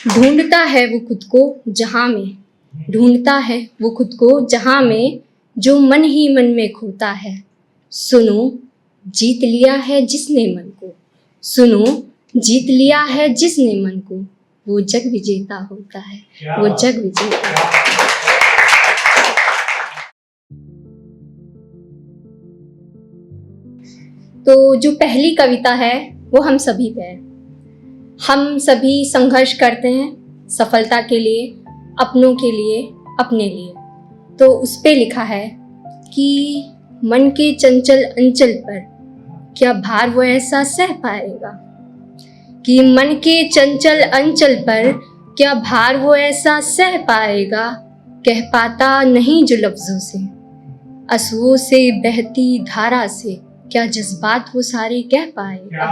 ढूंढता है वो खुद को जहाँ में, ढूंढता है वो खुद को जहाँ में, जो मन ही मन में खोता है। सुनो जीत लिया है जिसने मन को, सुनो जीत लिया है जिसने मन को, वो जग विजेता होता है, वो जग विजेता। तो जो पहली कविता है वो हम सभी पे है। हम सभी संघर्ष करते हैं सफलता के लिए, अपनों के लिए, अपने लिए। तो उस पे लिखा है कि मन के चंचल अंचल पर क्या भार वो ऐसा सह पाएगा, कि मन के चंचल अंचल पर क्या भार वो ऐसा सह पाएगा, कह पाता नहीं जो लफ्जों से, आंसुओं से बहती धारा से क्या जज्बात वो सारे कह पाएगा।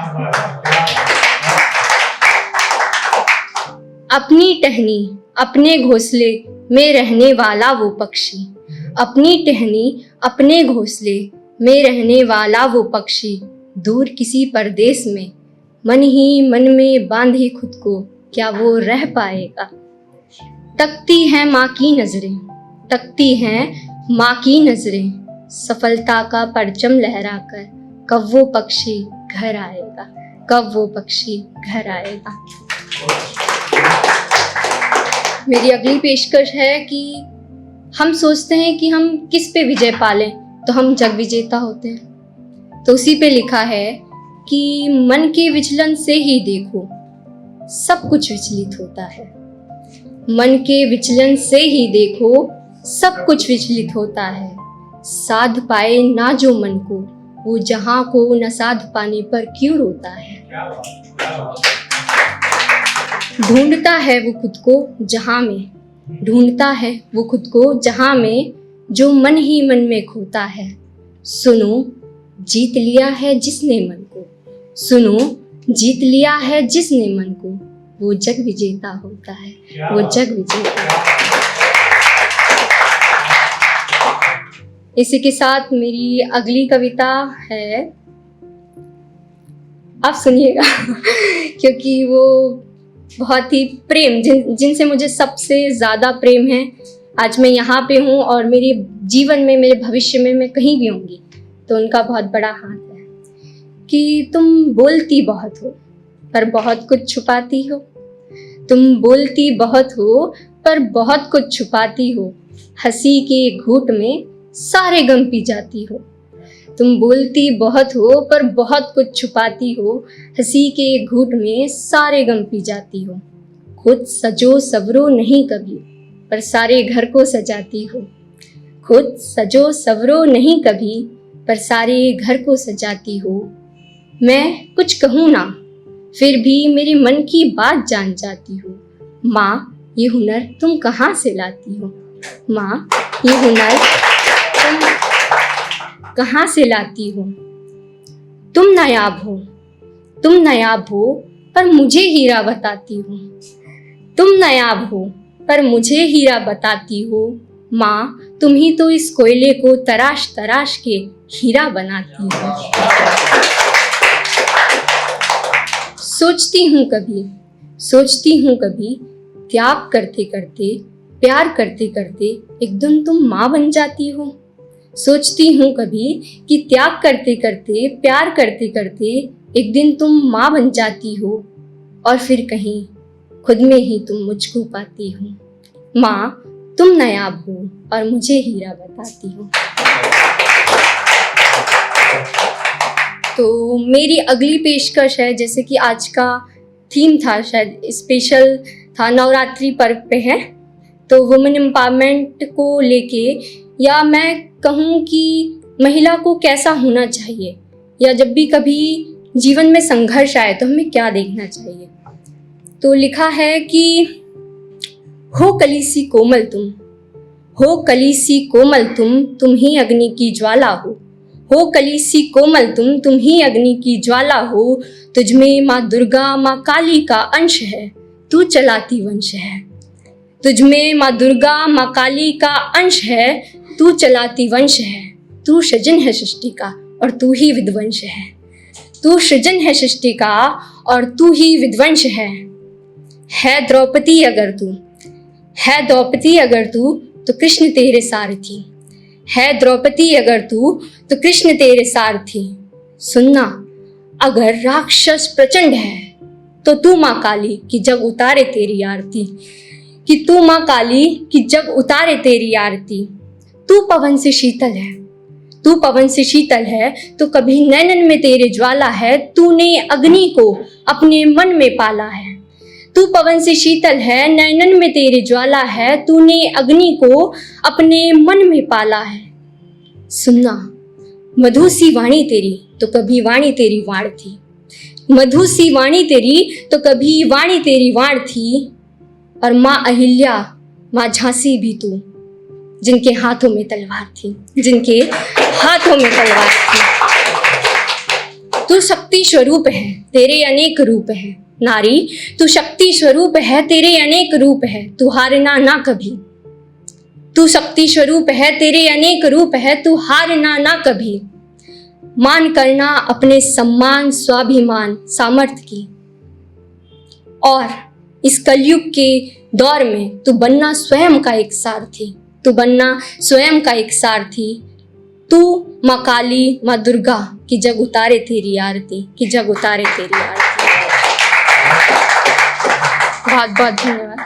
अपनी टहनी अपने घोंसले में रहने वाला वो पक्षी, अपनी टहनी अपने घोंसले में रहने वाला वो पक्षी, दूर किसी परदेश में मन ही मन में बांधे खुद को क्या वो रह पाएगा। तकती हैं माँ की नजरें, तकती हैं माँ की नजरें, सफलता का परचम लहराकर कब वो पक्षी घर आएगा, कब वो पक्षी घर आएगा। मेरी अगली पेशकश है कि हम सोचते हैं कि हम किस पे विजय पालें तो हम जग विजेता होते हैं। तो उसी पे लिखा है कि मन के विचलन से ही देखो सब कुछ विचलित होता है, मन के विचलन से ही देखो सब कुछ विचलित होता है। साध पाए ना जो मन को वो जहां को न साध पाने पर क्यों रोता है। ढूंढता है वो खुद को जहां में, ढूंढता है वो खुद को जहां में, जो मन ही मन में खोता है। सुनो जीत लिया है जिसने मन को, सुनो जीत लिया है जिसने मन को, वो जग विजेता होता है, वो जग विजेता। इसी के साथ मेरी अगली कविता है, आप सुनिएगा क्योंकि वो बहुत ही प्रेम जिनसे मुझे सबसे ज़्यादा प्रेम है। आज मैं यहाँ पे हूँ और मेरे जीवन में, मेरे भविष्य में मैं कहीं भी होंगी तो उनका बहुत बड़ा हाथ है। कि तुम बोलती बहुत हो पर बहुत कुछ छुपाती हो, तुम बोलती बहुत हो पर बहुत कुछ छुपाती हो, हंसी के घूंट में सारे गम पी जाती हो। तुम बोलती बहुत हो पर बहुत कुछ छुपाती हो, हंसी के घूंट में सारे गम पी जाती हो। खुद सजो सवरो नहीं कभी पर सारे घर को सजाती हो, खुद सजो सवरो नहीं कभी पर सारे घर को सजाती हो। मैं कुछ कहूँ ना फिर भी मेरे मन की बात जान जाती हो। माँ ये हुनर तुम कहाँ से लाती हो, माँ ये हुनर तुम कहाँ से लाती हो। तुम नायाब हो, तुम नायाब हो पर मुझे हीरा बताती हो, तुम नायाब हो पर मुझे हीरा बताती हो। माँ तुम ही तो इस कोयले को तराश तराश के हीरा बनाती हो। सोचती हूँ कभी, सोचती हूँ कभी, त्याग करते करते प्यार करते करते एक दिन तुम माँ बन जाती हो। सोचती हूँ कभी कि त्याग करते करते प्यार करते करते एक दिन तुम माँ बन जाती हो, और फिर कहीं खुद में ही तुम मुझको पाती हो। माँ तुम नायाब हो और मुझे हीरा बताती हो। तो मेरी अगली पेशकश है, जैसे कि आज का थीम था, शायद स्पेशल था, नवरात्रि पर्व पे है, तो वुमेन एम्पावरमेंट को लेके, या मैं कहूँ कि महिला को कैसा होना चाहिए, या जब भी कभी जीवन में संघर्ष आए तो हमें क्या देखना चाहिए। तो लिखा है कि हो कली सी कोमल तुम, हो कली सी कोमल तुम ही अग्नि की ज्वाला हो कली सी कोमल तुम ही अग्नि की ज्वाला हो। तुझमें माँ दुर्गा माँ काली का अंश है, तू चलाती वंश है। तुझमें माँ दुर्गा माँ काली का अंश है, तू चलाती वंश है। तू सृजन है सृष्टि का और तू ही विध्वंस है, तू सृजन है सृष्टि का और तू ही विध्वंस है। है द्रौपदी अगर तू, है द्रौपदी अगर तू तो कृष्ण तेरे सारथी, है द्रौपदी अगर तू तो कृष्ण तेरे सारथी। सुनना, अगर राक्षस प्रचंड है तो तू माँ काली कि जग उतारे तेरी आरती, कि तू माँ काली कि जग उतारे तेरी आरती। तू पवन से शीतल है, तू पवन से शीतल है तो कभी नैनन में तेरे ज्वाला है, तूने अग्नि को अपने मन में पाला है। तू पवन से शीतल है, नैनन में तेरे ज्वाला है, तूने अग्नि को अपने मन में पाला है। सुनना, मधु सी वाणी तेरी तो कभी वाणी तेरी वाण थी, मधु सी वाणी तेरी तो कभी वाणी तेरी वाण थी। और माँ अहिल्या, माँ झांसी भी तू, जिनके हाथों में तलवार थी, जिनके हाथों में तलवार थी। तू शक्ति स्वरूप है, तेरे अनेक रूप है नारी, तू शक्ति स्वरूप है, तेरे अनेक रूप है, तू हारना ना कभी। तू शक्ति स्वरूप है, तेरे अनेक रूप है, तू हारना ना कभी। मान करना अपने सम्मान स्वाभिमान सामर्थ्य की, और इस कलयुग के दौर में तू बनना स्वयं का एक सारथी, तू बनना स्वयं का एक सारथी। तू माँ काली, माँ दुर्गा की जग उतारे तेरी आरती, की जग उतारे तेरी आरती। बहुत बहुत धन्यवाद।